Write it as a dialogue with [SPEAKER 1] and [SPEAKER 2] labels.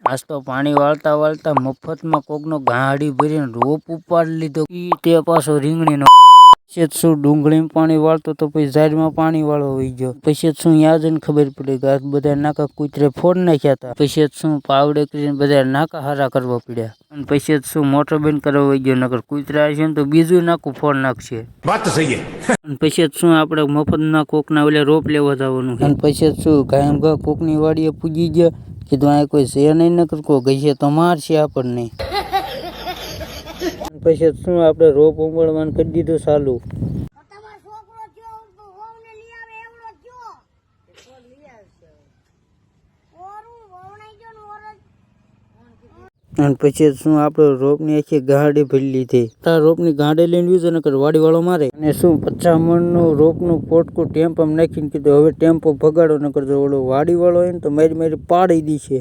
[SPEAKER 1] આજ તો પાણી વાળતા વાળતા મફતમાં કોકનો ગાડી ભરીને રોપ ઉપાડી લીધો. તે પાછો રીંગણીનો શું ડુંગળીમાં પાણી વાળતો તો પછી ઝાડમાં પાણી વાળવા વહી ગયો. પછી શું યાદ ને ખબર પડી કે બધા નાકા કૂતરે ફોડ નાખ્યા હતા. પછી શું પાવડે કરીને બધા નાકા હારા કરવા પડ્યા. અને પછી શું મોટર બંધ કરવા વહી ગયો, નકર કૂતરા છે ને તો બીજું નાકું ફોડ નાખશે. વાત સહી. અને પછી શું આપણે મફતના કોકના ઓલે રોપ લેવા જવાનું. અને પછી શું ગાયમ ઘા કોકની વાડીએ પૂજી ગયા. કીધું આ કોઈ છે નહીં, નકર કોઈ ગઈ તો મારશે આપણને. પછી શું આપણે રોપ ઉગાડવાનું કરી દીધું ચાલુ. અને પછી શું આપણે રોપની આખી ગાડી ભરી લીધી. રોપની ગાડી લઈને લીધો નકર વાડી વાળો મારે. અને શું 50 મણનું રોપનું પોટકું ટેમ્પોમાં નાખીને કીધું હવે ટેમ્પો ભગાડો, નકર જો ઓલો વાડી વાળો હોય ને તો મારી પાડી દીશે.